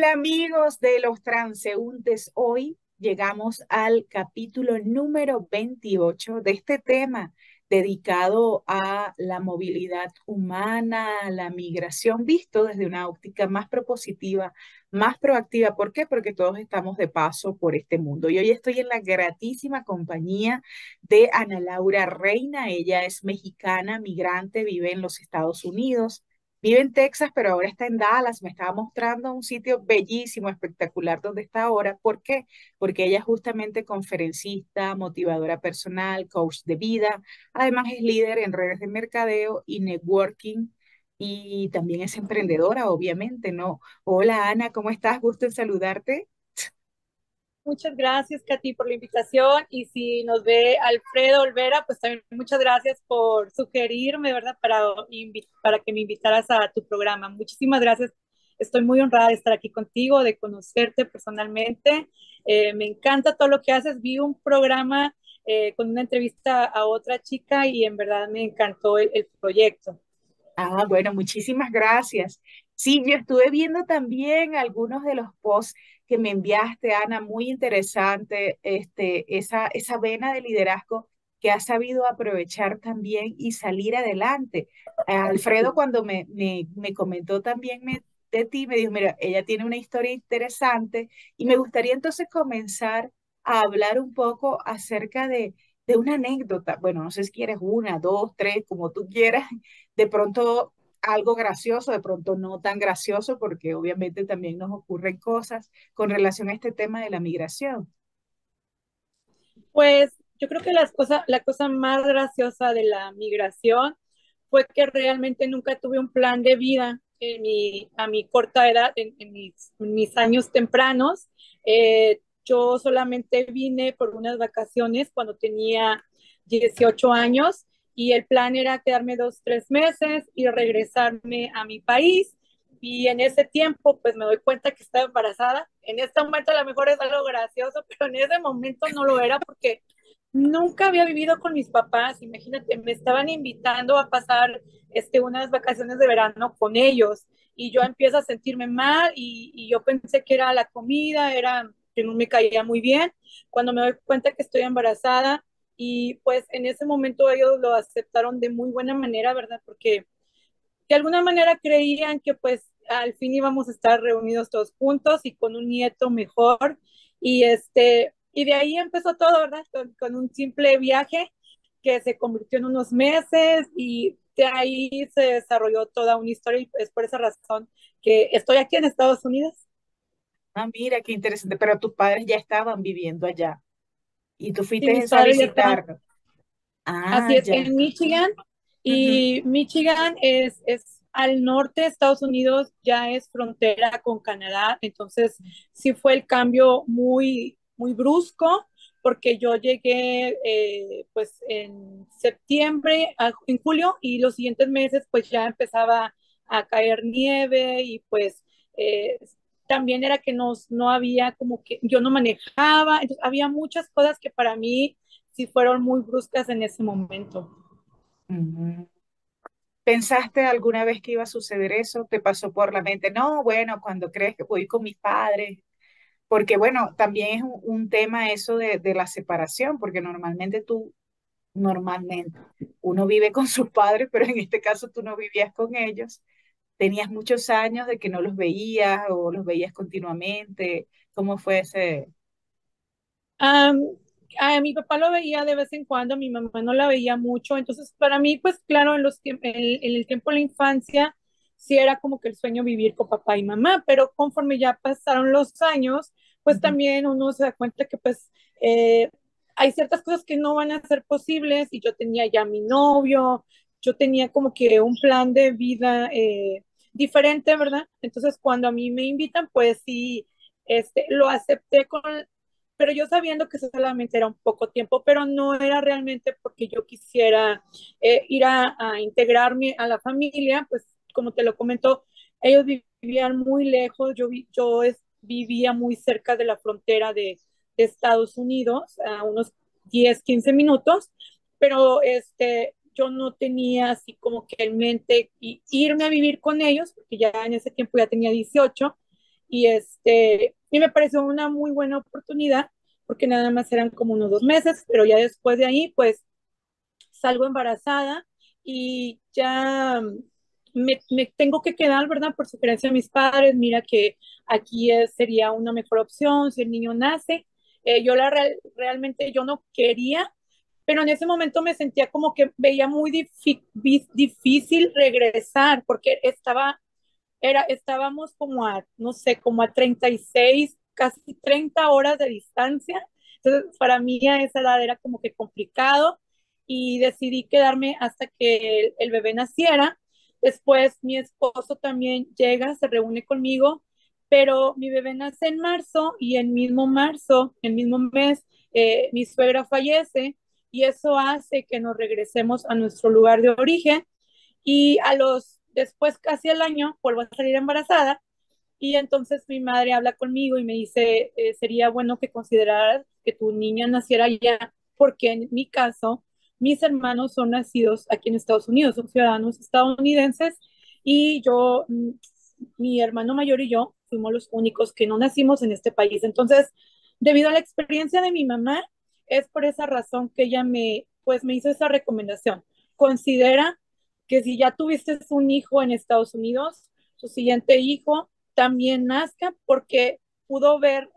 Hola amigos de los transeúntes, hoy llegamos al capítulo número 28 de este tema dedicado a la movilidad humana, la migración, visto desde una óptica más propositiva, más proactiva. ¿Por qué? Porque todos estamos de paso por este mundo. Y hoy estoy en la gratísima compañía de Ana Laura Reina. Ella es mexicana, migrante, vive en los Estados Unidos. Vive en Texas, pero ahora está en Dallas. Me estaba mostrando un sitio bellísimo, espectacular donde está ahora. ¿Por qué? Porque ella es justamente conferencista, motivadora personal, coach de vida. Además es líder en redes de mercadeo y networking. Y también es emprendedora, obviamente, ¿no? Hola Ana, ¿cómo estás? Gusto en saludarte. Muchas gracias, Katy, por la invitación. Y si nos ve Alfredo Olvera, pues también muchas gracias por sugerirme, ¿verdad? Para que me invitaras a tu programa. Muchísimas gracias. Estoy muy honrada de estar aquí contigo, de conocerte personalmente. Me encanta todo lo que haces. Vi un programa con una entrevista a otra chica y en verdad me encantó el proyecto. Ah, bueno, muchísimas gracias. Sí, yo estuve viendo también algunos de los posts que me enviaste, Ana, muy interesante, esa vena de liderazgo que has sabido aprovechar también y salir adelante. Alfredo, cuando me comentó también de ti, me dijo, mira, ella tiene una historia interesante y me gustaría entonces comenzar a hablar un poco acerca de una anécdota. Bueno, no sé si quieres una, dos, tres, como tú quieras, de pronto algo gracioso, de pronto no tan gracioso, porque obviamente también nos ocurren cosas con relación a este tema de la migración. Pues yo creo que la cosa más graciosa de la migración fue que realmente nunca tuve un plan de vida a mi corta edad, en mis años tempranos. Yo solamente vine por unas vacaciones cuando tenía 18 años y el plan era quedarme 2, 3 meses y regresarme a mi país. Y en ese tiempo, pues me doy cuenta que estaba embarazada. En este momento a lo mejor es algo gracioso, pero en ese momento no lo era porque nunca había vivido con mis papás. Imagínate, me estaban invitando a pasar unas vacaciones de verano con ellos y yo empiezo a sentirme mal y yo pensé que era la comida, era que no me caía muy bien. Cuando me doy cuenta que estoy embarazada y pues en ese momento ellos lo aceptaron de muy buena manera, ¿verdad? Porque de alguna manera creían que pues al fin íbamos a estar reunidos todos juntos y con un nieto mejor. Y de ahí empezó todo, ¿verdad? Con un simple viaje que se convirtió en unos meses y de ahí se desarrolló toda una historia y es por esa razón que estoy aquí en Estados Unidos. Ah, mira, qué interesante, pero tus padres ya estaban viviendo allá y tú Y fuiste mis eso a padres ya estaban, visitarlos. Ah, así es, ya. en Michigan. Ujú. Y Michigan es al norte de Estados Unidos, ya es frontera con Canadá, entonces sí fue el cambio muy, muy brusco, porque yo llegué pues en septiembre, en julio, y los siguientes meses pues ya empezaba a caer nieve y pues eh, también era que no había como que yo no manejaba, entonces había muchas cosas que para mí sí fueron muy bruscas en ese momento. Ujú. ¿Pensaste alguna vez que iba a suceder eso? ¿Te pasó por la mente? No, bueno, cuando crees que voy con mis padres, porque bueno, también es un tema eso de la separación, porque normalmente uno vive con sus padres, pero en este caso tú no vivías con ellos. Tenías muchos años de que no los veías o los veías continuamente. ¿Cómo fue ese? Am, a mi papá lo veía de vez en cuando, a mi mamá no la veía mucho, entonces para mí, pues claro, en el tiempo de la infancia, sí era como que el sueño vivir con papá y mamá, pero conforme ya pasaron los años, pues Ujú. también uno se da cuenta que pues eh, hay ciertas cosas que no van a ser posibles y yo tenía ya mi novio, yo tenía como que un plan de vida diferente, ¿verdad? Entonces cuando a mí me invitan, pues sí, lo acepté pero yo sabiendo que solamente era un poco tiempo, pero no era realmente porque yo quisiera ir a integrarme a la familia, pues como te lo comento, ellos vivían muy lejos, vivía muy cerca de la frontera de Estados Unidos, a unos 10 15 minutos, pero yo no tenía así como que en mente irme a vivir con ellos, porque ya en ese tiempo ya tenía 18, y me pareció una muy buena oportunidad porque nada más eran como unos 2 meses, pero ya después de ahí, pues salgo embarazada y ya me tengo que quedar, ¿verdad? Por sugerencia de mis padres, mira que aquí sería una mejor opción si el niño nace. Realmente yo no quería, pero en ese momento me sentía como que veía muy difícil regresar porque estábamos como a, no sé, como a 36 casi 30 horas de distancia. Entonces, para mí a esa edad era como que complicado y decidí quedarme hasta que el bebé naciera. Después mi esposo también llega, se reúne conmigo, pero mi bebé nace en marzo y el mismo marzo, el mismo mes, mi suegra fallece y eso hace que nos regresemos a nuestro lugar de origen y después casi al año vuelvo a salir embarazada y entonces mi madre habla conmigo y me dice, sería bueno que consideraras que tu niña naciera allá, porque en mi caso, mis hermanos son nacidos aquí en Estados Unidos, son ciudadanos estadounidenses y mi hermano mayor y yo fuimos los únicos que no nacimos en este país. Entonces, debido a la experiencia de mi mamá, es por esa razón que ella pues me hizo esa recomendación. Considera que si ya tuviste un hijo en Estados Unidos, su siguiente hijo también nazca porque pudo ver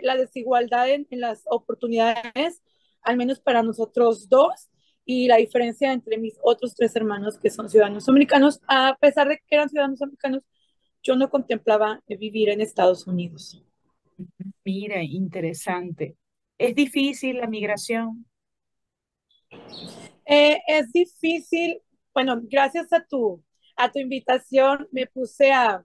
la desigualdad en las oportunidades, al menos para nosotros dos, y la diferencia entre mis otros 3 hermanos que son ciudadanos americanos. A pesar de que eran ciudadanos americanos, yo no contemplaba vivir en Estados Unidos. Mira, interesante. ¿Es difícil la migración? Es difícil, bueno, gracias a tu invitación me puse a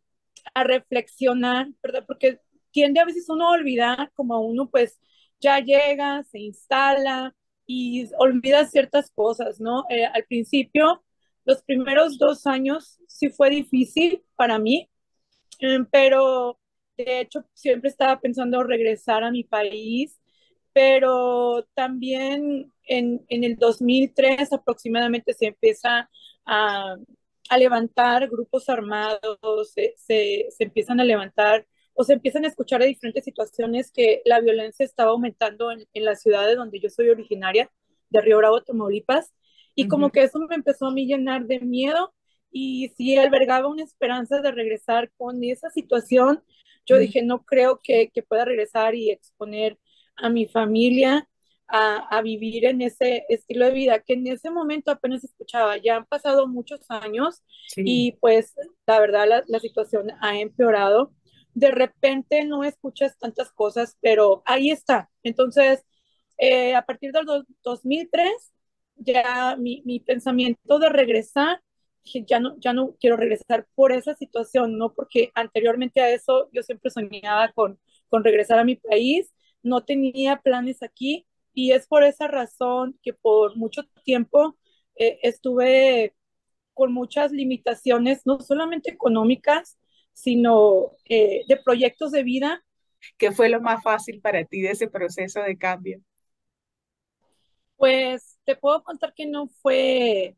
reflexionar, ¿verdad? Porque tiende a veces uno a olvidar, como uno pues ya llega, se instala y olvida ciertas cosas, ¿no? Al principio, los primeros 2 años sí fue difícil para mí, pero de hecho siempre estaba pensando regresar a mi país, pero también en el 2003 aproximadamente se empieza a, a levantar grupos armados, se empiezan a levantar o se empiezan a escuchar de diferentes situaciones que la violencia estaba aumentando en la ciudad de donde yo soy originaria, de Río Bravo, Tamaulipas, y Ujú, como que eso me empezó a mí llenar de miedo y sí albergaba una esperanza de regresar con esa situación. Yo ujú. dije, no creo que pueda regresar y exponer a mi familia a vivir en ese estilo de vida que en ese momento apenas escuchaba. Ya han pasado muchos años Sí, y pues la verdad la situación ha empeorado. De repente no escuchas tantas cosas, pero ahí está. Entonces, a partir del 2003, ya mi pensamiento de regresar dije, ya no quiero regresar por esa situación, no porque anteriormente a eso yo siempre soñaba con regresar a mi país, no tenía planes aquí y es por esa razón que por mucho tiempo estuve con muchas limitaciones, no solamente económicas, sino de proyectos de vida. ¿qué fue lo más fácil para ti de ese proceso de cambio? Pues te puedo contar que no fue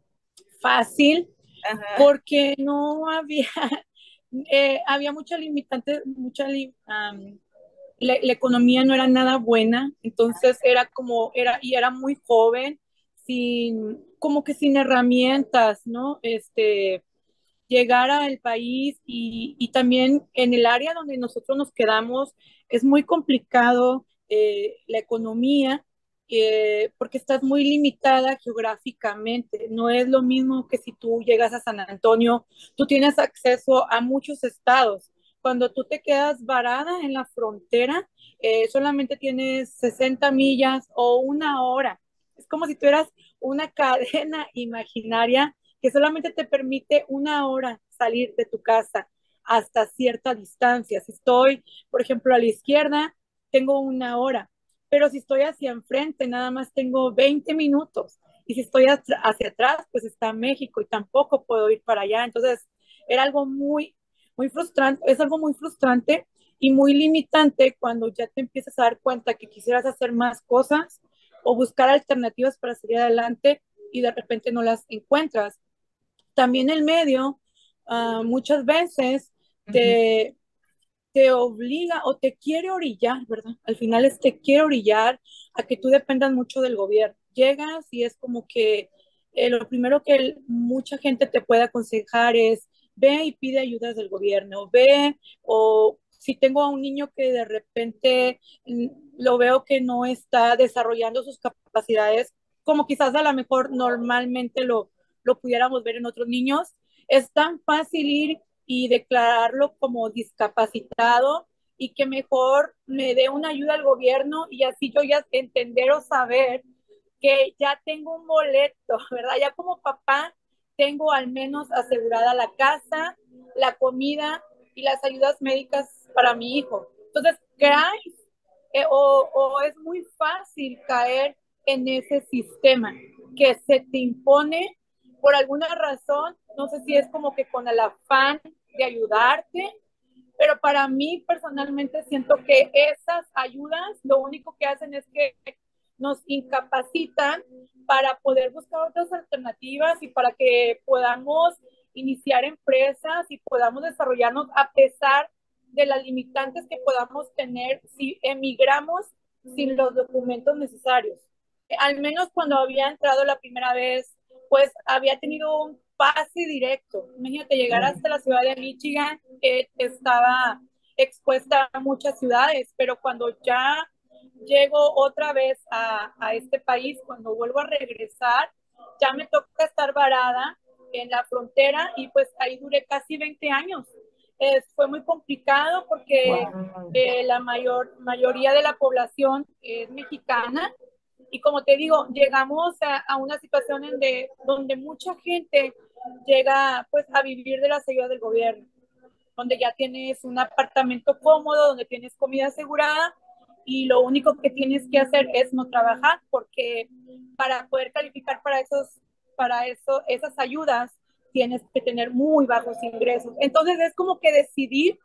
fácil Ajá, porque no había, había mucha limitante, la economía no era nada buena, entonces y era muy joven, como que sin herramientas, ¿no? Llegar al país y también en el área donde nosotros nos quedamos es muy complicado la economía porque estás muy limitada geográficamente. No es lo mismo que si tú llegas a San Antonio, tú tienes acceso a muchos estados. Cuando tú te quedas varada en la frontera, solamente tienes 60 millas o una hora. Es como si tuvieras una cadena imaginaria que solamente te permite una hora salir de tu casa hasta cierta distancia. Si estoy, por ejemplo, a la izquierda, tengo una hora, pero si estoy hacia enfrente, nada más tengo 20 minutos. Y si estoy hacia atrás, pues está México y tampoco puedo ir para allá. Entonces, era algo muy frustrante, es algo muy frustrante y muy limitante cuando ya te empiezas a dar cuenta que quisieras hacer más cosas o buscar alternativas para salir adelante y de repente no las encuentras. También el medio muchas veces ujú, te, te obliga o te quiere orillar, ¿verdad? Al final es te quiere orillar a que tú dependas mucho del gobierno. Llegas y es como que lo primero que mucha gente te puede aconsejar es ve y pide ayudas del gobierno, ve o si tengo a un niño que de repente lo veo que no está desarrollando sus capacidades, como quizás a lo mejor normalmente lo pudiéramos ver en otros niños, es tan fácil ir y declararlo como discapacitado y que mejor me dé una ayuda al gobierno y así yo ya entender o saber que ya tengo un boleto, ¿verdad? Ya como papá tengo al menos asegurada la casa, la comida y las ayudas médicas para mi hijo. Entonces, caes o es muy fácil caer en ese sistema que se te impone por alguna razón, no sé si es como que con el afán de ayudarte, pero para mí personalmente siento que esas ayudas lo único que hacen es que nos incapacitan para poder buscar otras alternativas y para que podamos iniciar empresas y podamos desarrollarnos a pesar de las limitantes que podamos tener si emigramos sin los documentos necesarios. Al menos cuando había entrado la primera vez, pues había tenido un pase directo. Imagínate llegar hasta la ciudad de Michigan, estaba expuesta a muchas ciudades, pero cuando ya llego otra vez a este país, cuando vuelvo a regresar, ya me toca estar varada en la frontera y pues ahí duré casi 20 años. Fue muy complicado porque Wow. la mayoría de la población es mexicana y como te digo, llegamos a una situación donde mucha gente llega pues a vivir de las ayudas del gobierno, donde ya tienes un apartamento cómodo, donde tienes comida asegurada y lo único que tienes que hacer es no trabajar porque para poder calificar esas ayudas tienes que tener muy bajos ingresos. Entonces es como que Sí.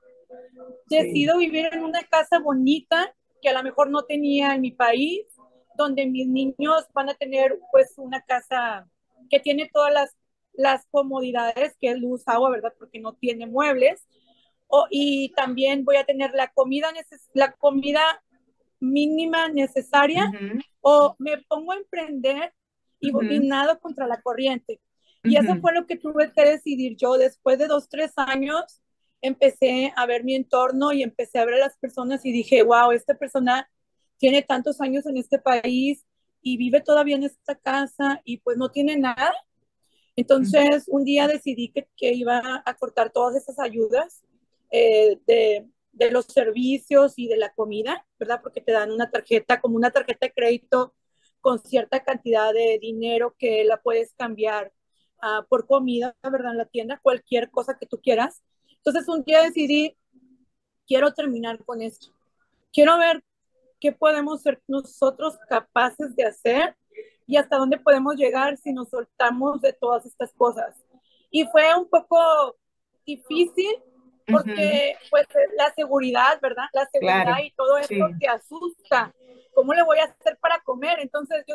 decido vivir en una casa bonita que a lo mejor no tenía en mi país, donde mis niños van a tener pues una casa que tiene todas las comodidades, que es luz, agua, ¿verdad? Porque no tiene muebles. Y también voy a tener la comida mínima necesaria Ujú, o me pongo a emprender y ujú, nado contra la corriente. Y eso ujú. fue lo que tuve que decidir yo. Después de 2, 3 años, empecé a ver mi entorno y empecé a ver a las personas y dije, wow, esta persona tiene tantos años en este país y vive todavía en esta casa y pues no tiene nada. Entonces, un día decidí que iba a cortar todas esas ayudas de los servicios y de la comida, ¿verdad? Porque te dan una tarjeta, como una tarjeta de crédito con cierta cantidad de dinero que la puedes cambiar por comida, ¿verdad? En la tienda, cualquier cosa que tú quieras. Entonces, un día decidí, quiero terminar con esto. Quiero ver qué podemos ser nosotros capaces de hacer y hasta dónde podemos llegar si nos soltamos de todas estas cosas. Y fue un poco difícil Ujú. porque pues la seguridad, ¿verdad? La seguridad Claro, y todo esto sí. te asusta. ¿Cómo le voy a hacer para comer? Entonces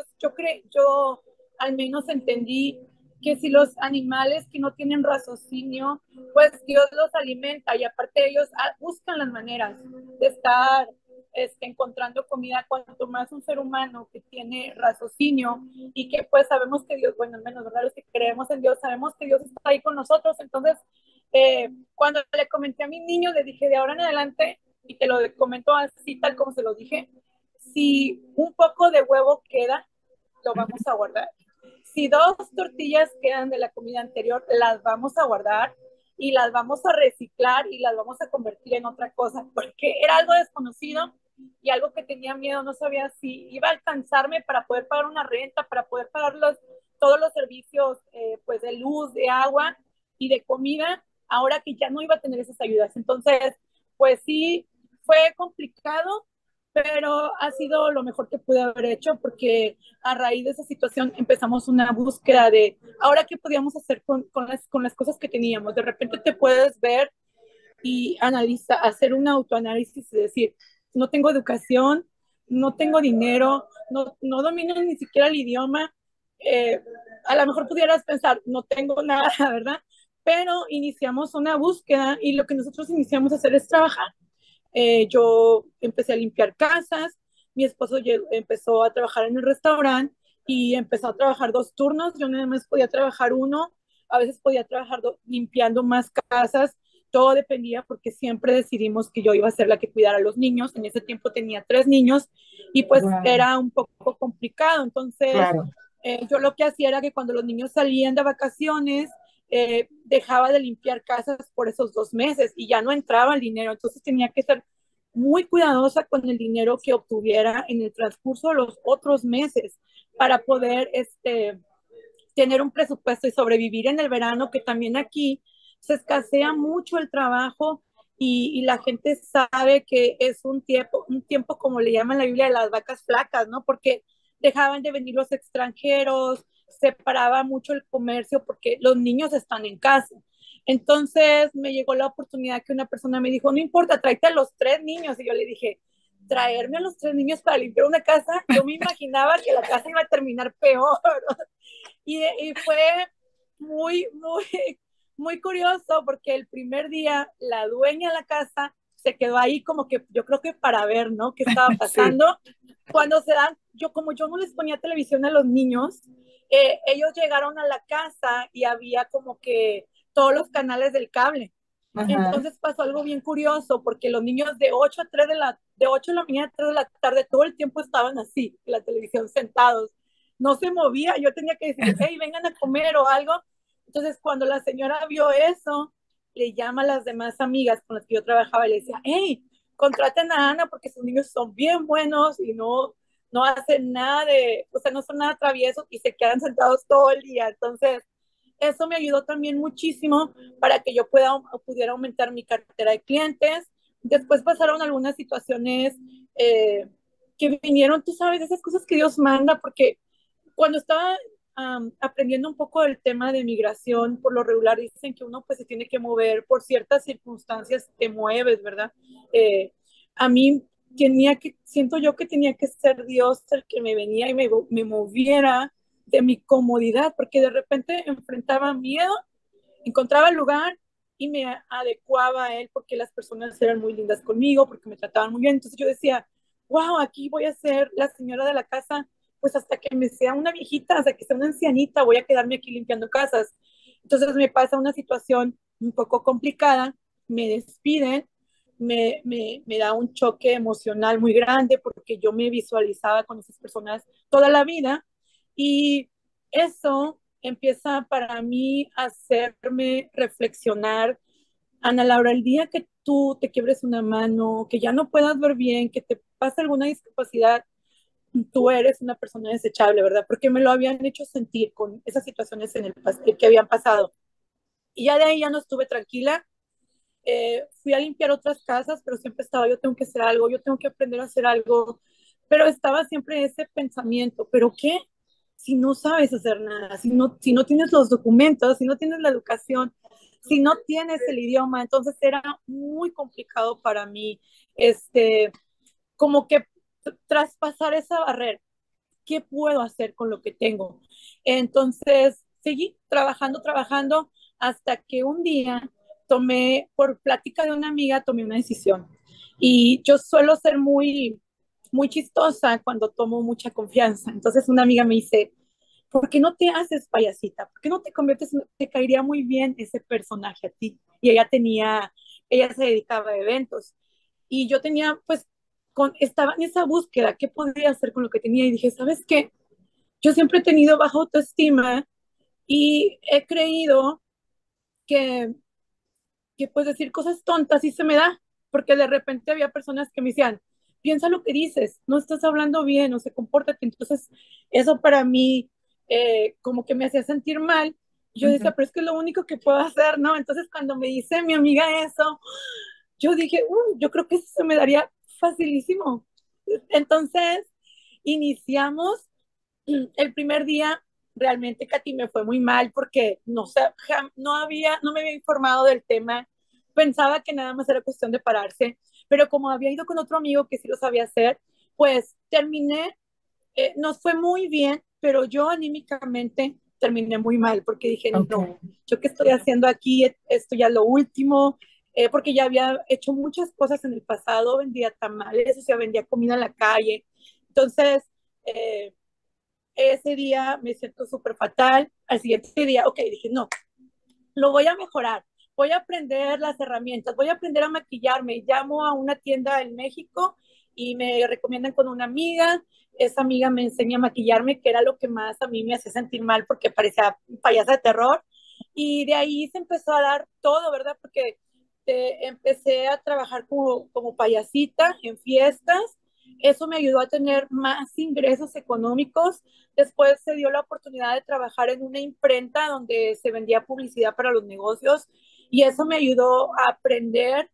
yo al menos entendí que si los animales que no tienen raciocinio, pues Dios los alimenta y aparte ellos buscan las maneras de estar encontrando comida, cuanto más un ser humano que tiene raciocinio y que pues sabemos que Dios, bueno, al menos, ¿verdad? Los que creemos en Dios, sabemos que Dios está ahí con nosotros. Entonces, cuando le comenté a mis niños, les dije, de ahora en adelante, y te lo comento así, tal como se lo dije, si un poco de huevo queda, lo Ujú. vamos a guardar. Si 2 tortillas quedan de la comida anterior, las vamos a guardar y las vamos a reciclar y las vamos a convertir en otra cosa, porque era algo desconocido y algo que tenía miedo, no sabía si iba a alcanzarme para poder pagar una renta, para poder pagar todos los servicios pues de luz, de agua y de comida, ahora que ya no iba a tener esas ayudas. Entonces, pues sí, fue complicado, pero ha sido lo mejor que pude haber hecho porque a raíz de esa situación empezamos una búsqueda de ahora qué podíamos hacer con las cosas que teníamos. De repente te puedes ver y hacer un autoanálisis y decir, no tengo educación, no tengo dinero, no domino ni siquiera el idioma. Eh, a lo mejor pudieras pensar, no tengo nada, ¿verdad? Pero iniciamos una búsqueda y lo que nosotros iniciamos a hacer es trabajar. Yo empecé a limpiar casas, mi esposo empezó a trabajar en el restaurante y empezó a trabajar 2 turnos, yo nada más podía trabajar uno, a veces podía trabajar limpiando más casas, todo dependía porque siempre decidimos que yo iba a ser la que cuidara a los niños, en ese tiempo tenía 3 niños y pues Wow, era un poco complicado, entonces claro. yo lo que hacía era que cuando los niños salían de vacaciones, dejaba de limpiar casas por esos 2 meses y ya no entraba el dinero. Entonces tenía que ser muy cuidadosa con el dinero que obtuviera en el transcurso de los otros meses para poder tener un presupuesto y sobrevivir en el verano, que también aquí se escasea mucho el trabajo y la gente sabe que es un tiempo como le llaman en la Biblia de las vacas flacas, ¿no? Porque dejaban de venir los extranjeros, se paraba mucho el comercio porque los niños están en casa. Entonces me llegó la oportunidad que una persona me dijo, no importa, tráete a los 3 niños. Y yo le dije, traerme a los 3 niños para limpiar una casa, yo me imaginaba que la casa iba a terminar peor. Y fue muy, muy curioso porque el primer día la dueña de la casa se quedó ahí como que yo creo que para ver, ¿no? ¿Qué estaba Sí, pasando? Cuando se dan, como yo no les ponía televisión a los niños, ellos llegaron a la casa y había como que todos los canales del cable. ajá, Entonces pasó algo bien curioso porque los niños de 8 de la mañana a 3 de la tarde todo el tiempo estaban así, en la televisión sentados. No se movía, yo tenía que decir, hey, vengan a comer o algo. Entonces cuando la señora vio eso, le llama a las demás amigas con las que yo trabajaba y le decía, hey, contraten a Ana porque sus niños son bien buenos y no hacen nada o sea, no son nada traviesos y se quedan sentados todo el día. Entonces, eso me ayudó también muchísimo para que yo pudiera aumentar mi cartera de clientes. Después pasaron algunas situaciones que vinieron, tú sabes, esas cosas que Dios manda, porque cuando estaba aprendiendo un poco del tema de migración, por lo regular dicen que uno pues se tiene que mover por ciertas circunstancias, te mueves, ¿verdad? A mí siento yo que tenía que ser Dios el que me venía y me moviera de mi comodidad, porque de repente enfrentaba miedo, encontraba el lugar y me adecuaba a él porque las personas eran muy lindas conmigo, porque me trataban muy bien. Entonces yo decía, wow, aquí voy a ser la señora de la casa, pues hasta que me sea una viejita, hasta que sea una ancianita, voy a quedarme aquí limpiando casas. Entonces me pasa una situación un poco complicada, me despiden, me da un choque emocional muy grande porque yo me visualizaba con esas personas toda la vida y eso empieza para mí a hacerme reflexionar. Ana Laura, el día que tú te quiebres una mano, que ya no puedas ver bien, que te pase alguna discapacidad, tú eres una persona desechable, ¿verdad? Porque me lo habían hecho sentir con esas situaciones que habían pasado. Y ya de ahí ya no estuve tranquila. Fui a limpiar otras casas, pero siempre estaba, yo tengo que hacer algo, yo tengo que aprender a hacer algo, pero estaba siempre ese pensamiento, ¿pero qué? Si no sabes hacer nada, si no tienes los documentos, si no tienes la educación, si no tienes el idioma, entonces era muy complicado para mí, como que traspasar esa barrera. ¿Qué puedo hacer con lo que tengo? Entonces, seguí trabajando, hasta que un día por plática de una amiga, tomé una decisión. Y yo suelo ser muy chistosa cuando tomo mucha confianza. Entonces, una amiga me dice, ¿por qué no te haces payasita? ¿Por qué no te conviertes te caería muy bien ese personaje a ti? Y ella se dedicaba a eventos. Y yo tenía, pues, estaba en esa búsqueda, ¿qué podría hacer con lo que tenía? Y dije, ¿sabes qué? Yo siempre he tenido baja autoestima y he creído que, que pues decir cosas tontas sí se me da, porque de repente había personas que me decían, piensa lo que dices, no estás hablando bien, o se compórtate. Entonces, eso para mí como que me hacía sentir mal. Y yo ujú, decía, pero es que es lo único que puedo hacer, ¿no? Entonces, cuando me dice mi amiga eso, yo dije, yo creo que eso se me daría facilísimo. Entonces, iniciamos el primer día. Realmente, Katy, me fue muy mal porque no me había informado del tema. Pensaba que nada más era cuestión de pararse, pero como había ido con otro amigo que sí lo sabía hacer, pues terminé, nos fue muy bien, pero yo anímicamente terminé muy mal porque dije, ok, no, yo qué estoy haciendo aquí, esto ya es lo último, porque ya había hecho muchas cosas en el pasado, vendía tamales, o sea, vendía comida en la calle. Entonces, eh, ese día me siento súper fatal. Al siguiente día, ok, dije, no, lo voy a mejorar, voy a aprender las herramientas, voy a aprender a maquillarme. Llamo a una tienda en México y me recomiendan con una amiga. Esa amiga me enseña a maquillarme, que era lo que más a mí me hacía sentir mal porque parecía payasa de terror. Y de ahí se empezó a dar todo, ¿verdad? Porque empecé a trabajar como payasita en fiestas. Eso me ayudó a tener más ingresos económicos. Después se dio la oportunidad de trabajar en una imprenta donde se vendía publicidad para los negocios y eso me ayudó a aprender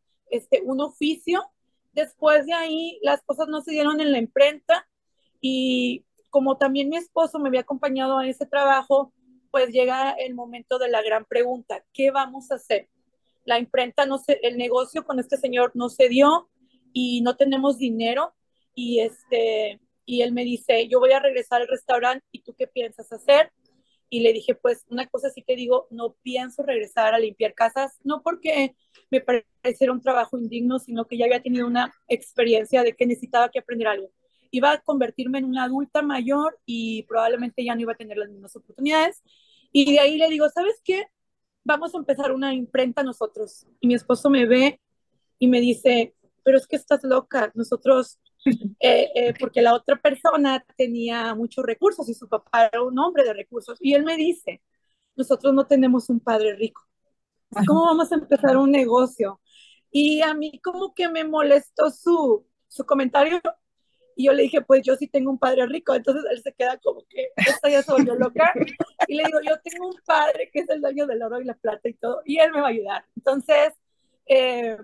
un oficio. Después de ahí las cosas no se dieron en la imprenta y como también mi esposo me había acompañado a ese trabajo, pues llega el momento de la gran pregunta, ¿qué vamos a hacer? La imprenta no se, el negocio con este señor no se dio y no tenemos dinero y él me dice, yo voy a regresar al restaurante y tú qué piensas hacer. Y le dije, pues una cosa sí que digo, no pienso regresar a limpiar casas, no porque me pareciera un trabajo indigno, sino que ya había tenido una experiencia de que necesitaba que aprender algo. Iba a convertirme en una adulta mayor y probablemente ya no iba a tener las mismas oportunidades. Y de ahí le digo, ¿sabes qué? Vamos a empezar una imprenta nosotros. Y mi esposo me ve y me dice, pero es que estás loca, nosotros, porque la otra persona tenía muchos recursos y su papá era un hombre de recursos. Y él me dice, nosotros no tenemos un padre rico. ¿Cómo vamos a empezar un negocio? Y a mí como que me molestó su comentario y yo le dije, pues yo sí tengo un padre rico. Entonces él se queda como que esta ya se volvió loca. Y le digo, yo tengo un padre que es el dueño del oro y la plata y todo, y él me va a ayudar. Entonces, eh,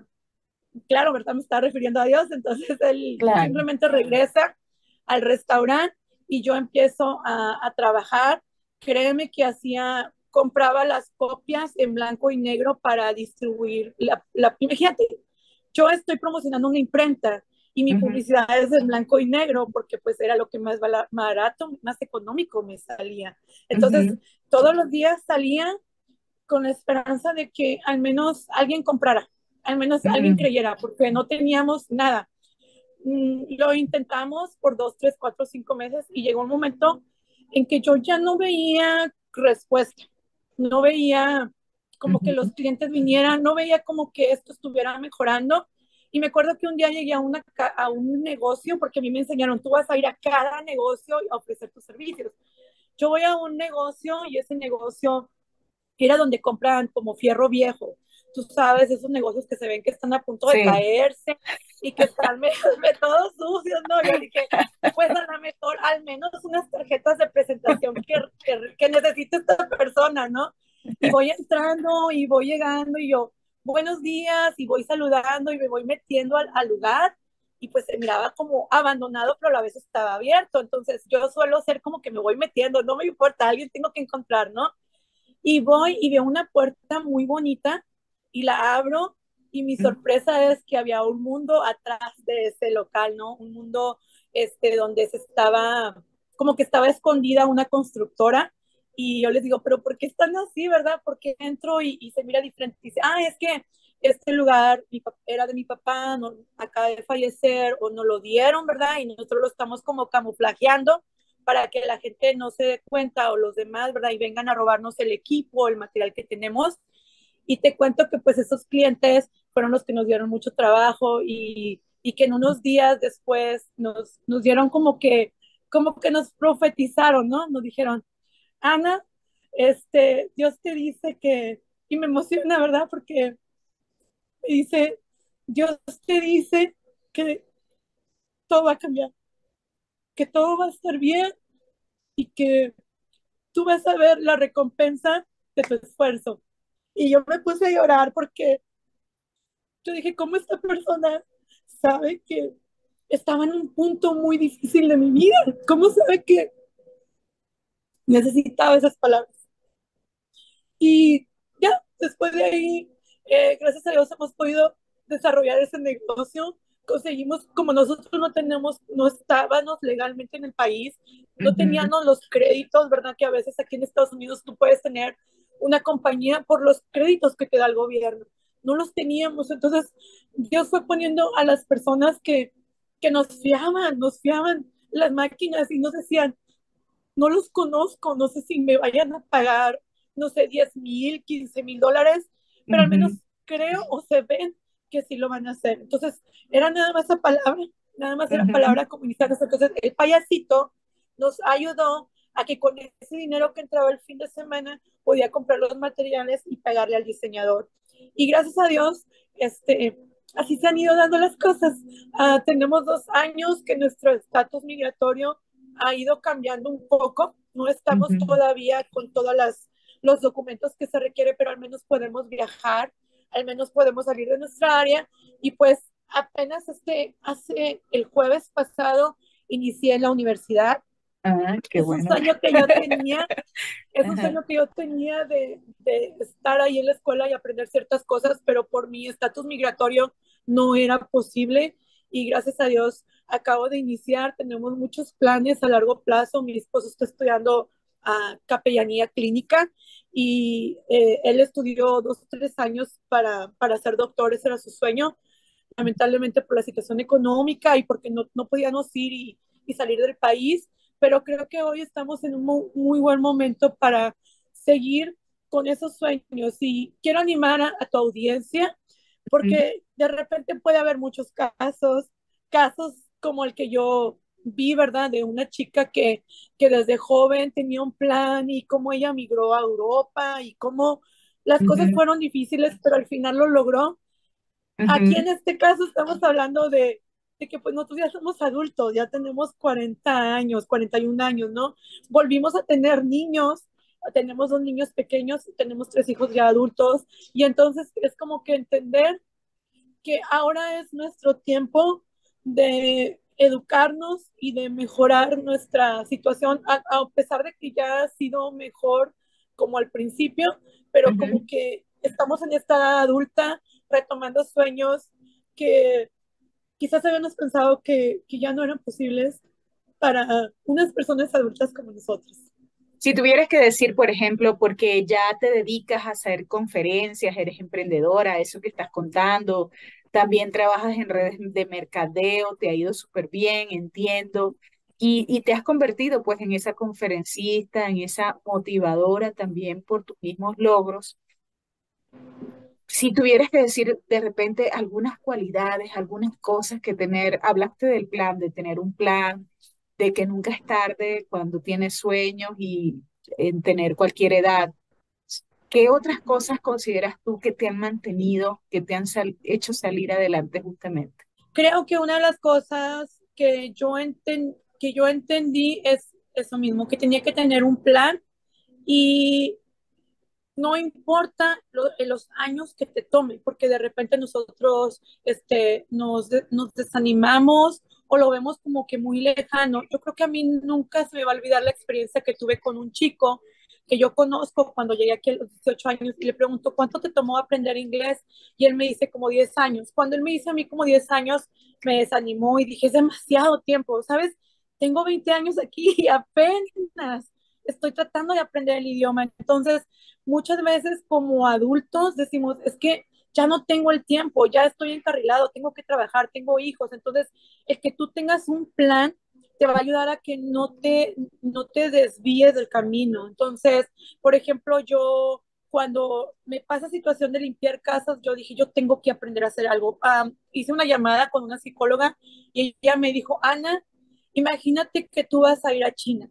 claro, ¿verdad? Me estaba refiriendo a Dios. Entonces él Claro. simplemente regresa al restaurante y yo empiezo a trabajar. Créeme que compraba las copias en blanco y negro para distribuir imagínate, yo estoy promocionando una imprenta y mi Ujú. publicidad es en blanco y negro porque pues era lo que más barato, más económico me salía. Entonces, Ujú. todos los días salía con la esperanza de que al menos alguien comprara, al menos alguien Ujú. creyera, porque no teníamos nada. Lo intentamos por 2, 3, 4, 5 meses y llegó un momento en que yo ya no veía respuesta, no veía como que los Ujú. clientes vinieran, no veía como que esto estuviera mejorando. Y me acuerdo que un día llegué a un negocio, porque a mí me enseñaron, tú vas a ir a cada negocio a ofrecer tus servicios. Yo voy a un negocio y ese negocio era donde compran como fierro viejo. Tú sabes, esos negocios que se ven que están a punto de Sí. caerse y que están todos sucios, ¿no? Yo dije, pues a lo mejor al menos unas tarjetas de presentación que necesita esta persona, ¿no? Y voy entrando y voy llegando y yo, buenos días, y voy saludando y me voy metiendo al lugar y pues se miraba como abandonado, pero a la vez estaba abierto. Entonces yo suelo ser como que me voy metiendo, no me importa, alguien tengo que encontrar, ¿no? Y voy y veo una puerta muy bonita y la abro y mi sorpresa es que había un mundo atrás de ese local, ¿no? Un mundo donde como que estaba escondida una constructora y yo les digo, pero ¿por qué están así, verdad? Porque entro y se mira diferente. Y dice, es que este lugar era de mi papá, no, acaba de fallecer o no lo dieron, ¿verdad? Y nosotros lo estamos como camuflajeando para que la gente no se dé cuenta o los demás, ¿verdad? Y vengan a robarnos el equipo, el material que tenemos. Y te cuento que pues esos clientes fueron los que nos dieron mucho trabajo y que en unos días después nos dieron como que nos profetizaron, ¿no? Nos dijeron, Ana, Dios te dice y me emociona, ¿verdad? Porque dice, Dios te dice que todo va a cambiar, que todo va a estar bien y que tú vas a ver la recompensa de tu esfuerzo. Y yo me puse a llorar porque yo dije, ¿cómo esta persona sabe que estaba en un punto muy difícil de mi vida? ¿Cómo sabe que necesitaba esas palabras? Y ya, después de ahí, gracias a Dios hemos podido desarrollar ese negocio. Conseguimos, como nosotros no estábamos legalmente en el país, no Ujú. teníamos los créditos, ¿verdad? Que a veces aquí en Estados Unidos tú puedes tener una compañía por los créditos que te da el gobierno. no los teníamos. Entonces, Dios fue poniendo a las personas que nos fiaban las máquinas y nos decían, no los conozco, no sé si me vayan a pagar, no sé, 10,000, 15,000 dólares, pero al Ujú, menos creo o se ven que sí lo van a hacer. Entonces, era nada más esa palabra, nada más era ujú, palabra comunicarnos. Entonces, el payasito nos ayudó a que con ese dinero que entraba el fin de semana podía comprar los materiales y pagarle al diseñador. Y gracias a Dios, así se han ido dando las cosas. Tenemos 2 años que nuestro estatus migratorio ha ido cambiando un poco. No estamos ujú. todavía con todos los documentos que se requiere, pero al menos podemos viajar, al menos podemos salir de nuestra área. Y pues apenas hace el jueves pasado inicié en la universidad. Ah, qué Es un bueno. sueño que yo tenía, es un Ajá. sueño que yo tenía de estar ahí en la escuela y aprender ciertas cosas, pero por mi estatus migratorio no era posible. Y gracias a Dios acabo de iniciar, tenemos muchos planes a largo plazo. Mi esposo está estudiando capellanía clínica y él estudió 2 o 3 años para ser doctor, ese era su sueño. Lamentablemente por la situación económica y porque no podíamos ir y salir del país, pero creo que hoy estamos en un muy buen momento para seguir con esos sueños. Y quiero animar a tu audiencia, Ujú, porque de repente puede haber muchos casos como el que yo vi, ¿verdad? De una chica que desde joven tenía un plan y cómo ella migró a Europa y cómo las cosas ujú, fueron difíciles, pero al final lo logró. Aquí ujú, en este caso estamos hablando de que pues nosotros ya somos adultos, ya tenemos 40 años, 41 años, ¿no? Volvimos a tener niños, tenemos 2 niños pequeños, tenemos 3 hijos ya adultos, y entonces es como que entender que ahora es nuestro tiempo de educarnos y de mejorar nuestra situación, a pesar de que ya ha sido mejor como al principio, pero como ujú. que estamos en esta edad adulta retomando sueños que quizás habíamos pensado que ya no eran posibles para unas personas adultas como nosotros. Si tuvieras que decir, por ejemplo, porque ya te dedicas a hacer conferencias, eres emprendedora, eso que estás contando, también trabajas en redes de mercadeo, te ha ido súper bien, entiendo, y te has convertido pues en esa conferencista, en esa motivadora también por tus mismos logros. Si tuvieras que decir de repente algunas cualidades, algunas cosas que tener, hablaste del plan, de tener un plan, de que nunca es tarde cuando tienes sueños y en tener cualquier edad. ¿Qué otras cosas consideras tú que te han mantenido, que te han hecho salir adelante justamente? Creo que una de las cosas que yo entendí es eso mismo, que tenía que tener un plan. Y no importa los años que te tome, porque de repente nosotros nos desanimamos o lo vemos como que muy lejano. Yo creo que a mí nunca se me va a olvidar la experiencia que tuve con un chico que yo conozco cuando llegué aquí a los 18 años y le pregunto, ¿cuánto te tomó aprender inglés? Y él me dice como 10 años. Cuando él me dice a mí como 10 años, me desanimó y dije, es demasiado tiempo, ¿sabes? Tengo 20 años aquí y apenas estoy tratando de aprender el idioma. Entonces, muchas veces como adultos decimos, es que ya no tengo el tiempo, ya estoy encarrilado, tengo que trabajar, tengo hijos. Entonces, el que tú tengas un plan te va a ayudar a que no te desvíes del camino. Entonces, por ejemplo, yo cuando me pasa situación de limpiar casas, yo dije, yo tengo que aprender a hacer algo. Hice una llamada con una psicóloga y ella me dijo, Ana, imagínate que tú vas a ir a China.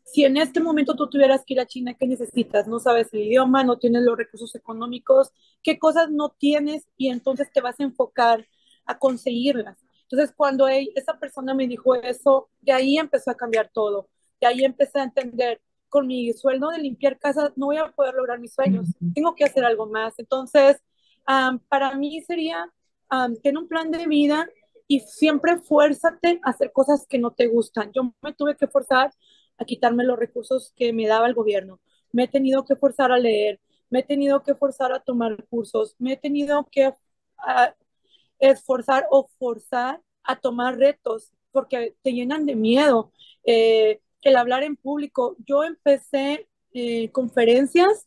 Si en este momento tú tuvieras que ir a China, ¿qué necesitas? No sabes el idioma, no tienes los recursos económicos, ¿qué cosas no tienes? Y entonces te vas a enfocar a conseguirlas. Entonces, cuando esa persona me dijo eso, de ahí empezó a cambiar todo. De ahí empecé a entender, con mi sueldo de limpiar casas no voy a poder lograr mis sueños, Ujú, tengo que hacer algo más. Entonces, para mí sería tener un plan de vida y siempre fuérzate a hacer cosas que no te gustan. Yo me tuve que forzar a quitarme los recursos que me daba el gobierno. Me he tenido que forzar a leer, me he tenido que forzar a tomar cursos, me he tenido que esforzar o forzar a tomar retos porque te llenan de miedo. El hablar en público. Yo empecé conferencias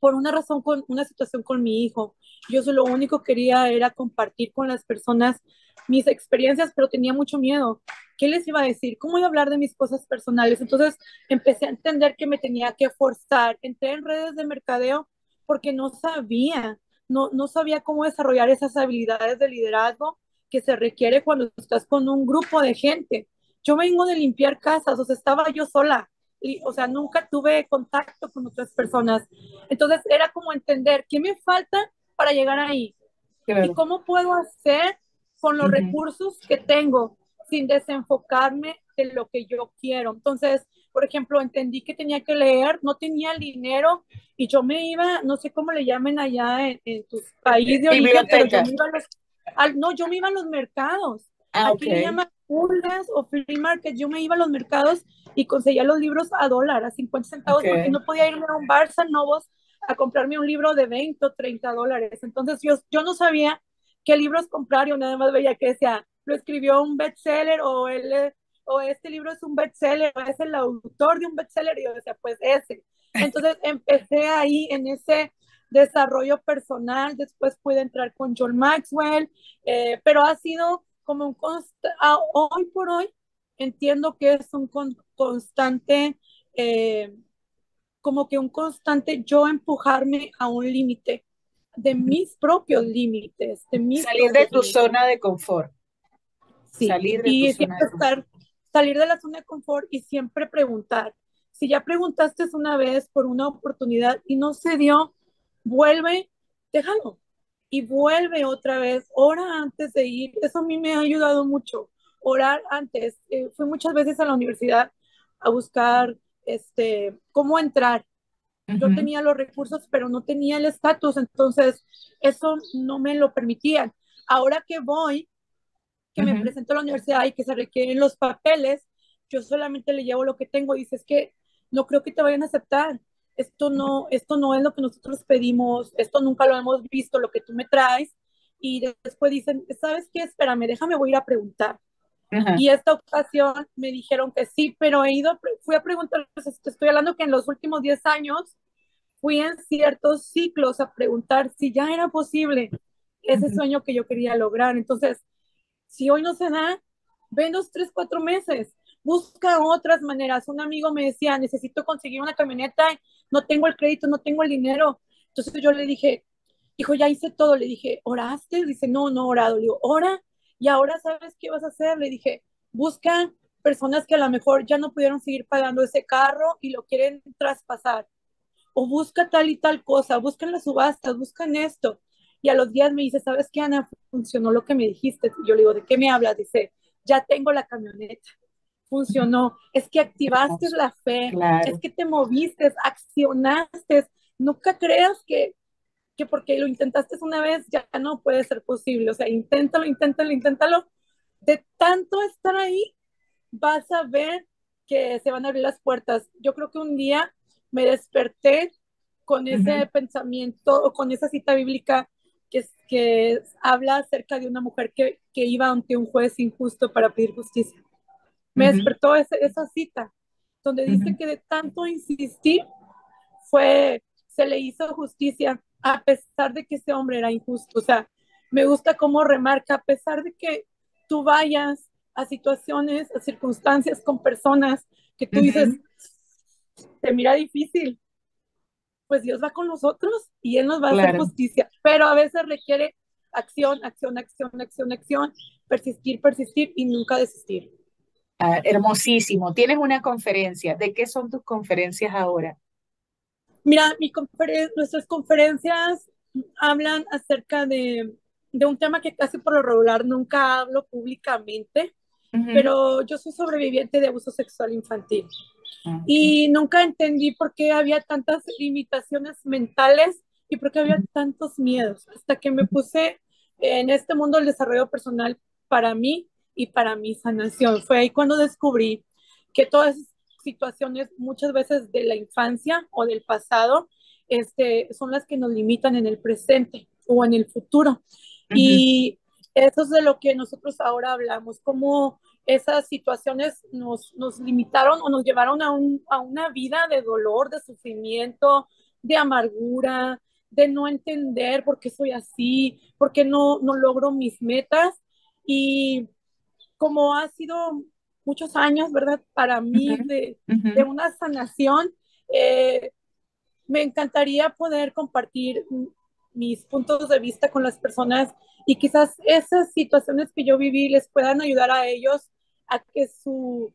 por una razón, con una situación con mi hijo. Yo lo único que quería era compartir con las personas mis experiencias, pero tenía mucho miedo. ¿Qué les iba a decir? ¿Cómo iba a hablar de mis cosas personales? Entonces empecé a entender que me tenía que forzar. Entré en redes de mercadeo porque no sabía cómo desarrollar esas habilidades de liderazgo que se requiere cuando estás con un grupo de gente. Yo vengo de limpiar casas, o sea, estaba yo sola, y, o sea, nunca tuve contacto con otras personas. Entonces era como entender qué me falta para llegar ahí y Claro. cómo puedo hacer con los Ujú. recursos que tengo sin desenfocarme de lo que yo quiero. Entonces, por ejemplo, entendí que tenía que leer, no tenía el dinero y yo me iba, no sé cómo le llamen allá en tu país de origen, pero yo Biblioteca. me iba no, yo me iba a los mercados. Ah, Aquí ok. le llaman pulgas o flea market. Yo me iba a los mercados y conseguía los libros a dólar, a 50 Ok. centavos, porque no podía irme a un Barça Novos a comprarme un libro de 20 o 30 dólares. Entonces yo no sabía qué libros comprar, yo nada más veía que decía, lo escribió un bestseller o este libro es un bestseller, o es el autor de un bestseller, y yo decía, pues ese. Entonces empecé ahí en ese desarrollo personal, después pude entrar con John Maxwell, pero ha sido como hoy por hoy entiendo que es un constante, eh, como que un constante yo empujarme a un límite de Ujú. mis propios límites, de mis Salir de propios tu límites. zona de confort. Sí, Salir de tu y zona de siempre confort. salir de la zona de confort y siempre preguntar. Si ya preguntaste una vez por una oportunidad y no se dio, vuelve, déjalo y vuelve otra vez. Ora antes de ir. Eso a mí me ha ayudado mucho. Orar antes. Fui muchas veces a la universidad a buscar cómo entrar. Yo Ujú, tenía los recursos, pero no tenía el estatus, entonces eso no me lo permitían. Ahora que voy, que me ujú. presento a la universidad y que se requieren los papeles, yo solamente le llevo lo que tengo y dices que no creo que te vayan a aceptar. Esto no es lo que nosotros pedimos, esto nunca lo hemos visto, lo que tú me traes. Y después dicen, ¿sabes qué? Espérame, déjame, voy a ir a preguntar. Ajá. Y esta ocasión me dijeron que sí, pero fui a preguntar, pues, te estoy hablando que en los últimos 10 años fui en ciertos ciclos a preguntar si ya era posible ese Ujú. sueño que yo quería lograr. Entonces, si hoy no se da, ven 2, 3, 4 meses, busca otras maneras. Un amigo me decía, necesito conseguir una camioneta, no tengo el crédito, no tengo el dinero. Entonces yo le dije, hijo, ya hice todo. Le dije, ¿oraste? Dice, no, no he orado. Le digo, ora, y ahora sabes qué vas a hacer. Le dije, busca personas que a lo mejor ya no pudieron seguir pagando ese carro y lo quieren traspasar o busca tal y tal cosa, buscan las subastas, buscan esto. Y a los días me dice, ¿sabes qué, Ana? Funcionó lo que me dijiste. Y yo le digo, ¿de qué me hablas? Dice, ya tengo la camioneta. Funcionó. Es que activaste Hermoso. la fe, es Claro. que te moviste, accionaste. Nunca creas que porque lo intentaste una vez ya no puede ser posible. O sea, inténtalo, inténtalo, inténtalo. De tanto estar ahí, vas a ver que se van a abrir las puertas. Yo creo que un día me desperté con Ujú, ese pensamiento o con esa cita bíblica que habla acerca de una mujer que iba ante un juez injusto para pedir justicia. Me ujú, despertó esa cita donde dice ujú. que de tanto insistir se le hizo justicia a pesar de que ese hombre era injusto. O sea, me gusta cómo remarca, a pesar de que tú vayas a situaciones, a circunstancias con personas que tú dices, Ujú. te mira difícil, pues Dios va con nosotros y Él nos va a hacer Claro. justicia, pero a veces requiere acción, acción, acción, acción, acción, persistir, persistir y nunca desistir. Ah, hermosísimo. Tienes una conferencia. ¿De qué son tus conferencias ahora? Mira, nuestras conferencias hablan acerca de un tema que casi por lo regular nunca hablo públicamente, Ujú. pero yo soy sobreviviente de abuso sexual infantil Ah, ok. y nunca entendí por qué había tantas limitaciones mentales y por qué había Ujú, tantos miedos, hasta que me ujú, puse en este mundo del desarrollo personal para mí y para mi sanación. Fue ahí cuando descubrí que todas esas situaciones, muchas veces de la infancia o del pasado, son las que nos limitan en el presente o en el futuro. ujú, Y eso es de lo que nosotros ahora hablamos, cómo esas situaciones nos limitaron o nos llevaron a una vida de dolor, de sufrimiento, de amargura, de no entender por qué soy así, por qué no logro mis metas. Y como ha sido muchos años, ¿verdad? Para mí Ujú, de ujú. una sanación, eh, me encantaría poder compartir mis puntos de vista con las personas y quizás esas situaciones que yo viví les puedan ayudar a ellos a que su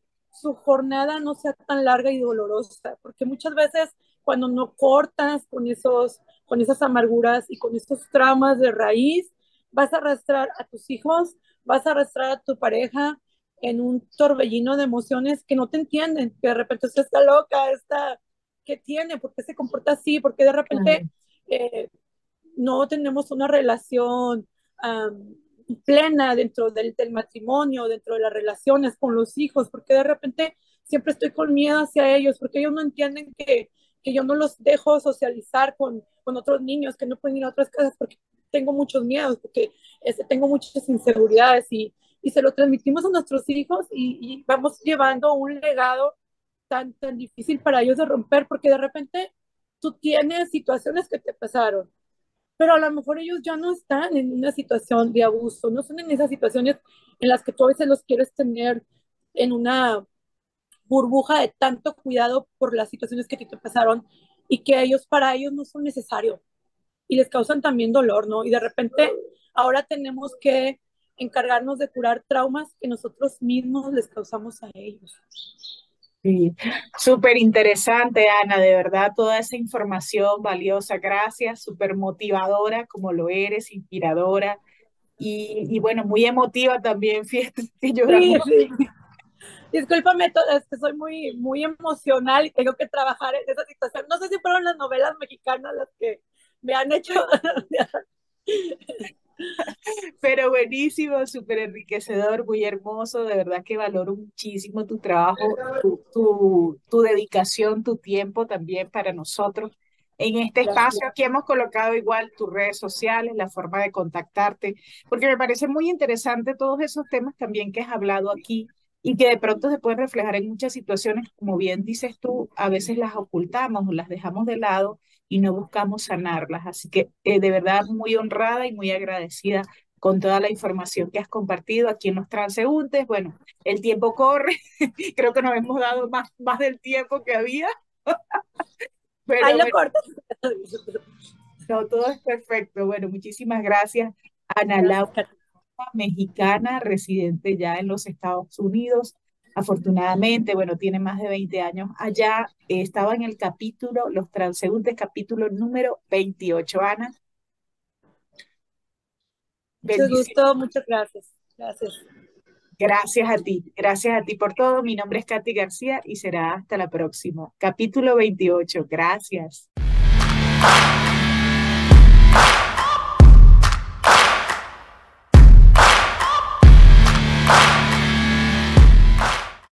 jornada no sea tan larga y dolorosa, porque muchas veces cuando no cortas con esas amarguras y con esos traumas de raíz, vas a arrastrar a tus hijos, vas a arrastrar a tu pareja en un torbellino de emociones que no te entienden, que de repente usted está loca, está qué tiene, por qué se comporta así, por qué de repente Claro, eh, no tenemos una relación plena dentro del matrimonio, dentro de las relaciones con los hijos, porque de repente siempre estoy con miedo hacia ellos, porque ellos no entienden que yo no los dejo socializar con otros niños, que no pueden ir a otras casas porque tengo muchos miedos, porque tengo muchas inseguridades y se lo transmitimos a nuestros hijos y vamos llevando un legado tan difícil para ellos de romper, porque de repente tú tienes situaciones que te pasaron, pero a lo mejor ellos ya no están en una situación de abuso, no son en esas situaciones en las que tú a veces los quieres tener en una burbuja de tanto cuidado por las situaciones que te pasaron y que ellos, para ellos no son necesarios y les causan también dolor, ¿no? Y de repente ahora tenemos que encargarnos de curar traumas que nosotros mismos les causamos a ellos. sí. Súper interesante, Ana, de verdad, toda esa información valiosa, gracias, súper motivadora como lo eres, inspiradora y bueno, muy emotiva también, fíjate que Sí, lloramos. sí. Discúlpame, es que soy muy emocional y tengo que trabajar en esa situación. No sé si fueron las novelas mexicanas las que me han hecho. Pero buenísimo, súper enriquecedor, muy hermoso, de verdad que valoro muchísimo tu trabajo, tu dedicación, tu tiempo también para nosotros. En este espacio aquí hemos colocado igual tus redes sociales, la forma de contactarte, porque me parece muy interesante todos esos temas también que has hablado aquí y que de pronto se pueden reflejar en muchas situaciones, como bien dices tú, a veces las ocultamos o las dejamos de lado y no buscamos sanarlas. Así que de verdad muy honrada y muy agradecida con toda la información que has compartido aquí en los transeúntes. Bueno, el tiempo corre, creo que nos hemos dado más del tiempo que había, Ahí pero lo bueno, corto. no, todo es perfecto. Bueno, muchísimas gracias, Ana Gracias, Laura, Katy. mexicana, residente ya en los Estados Unidos. Afortunadamente, bueno, tiene más de 20 años allá. Estaba en el capítulo, los transeúntes, capítulo número 28. Ana, Mucho bendiciones. gusto, muchas gracias. Gracias. Gracias a ti por todo. Mi nombre es Katy García y será hasta la próxima. Capítulo 28. Gracias.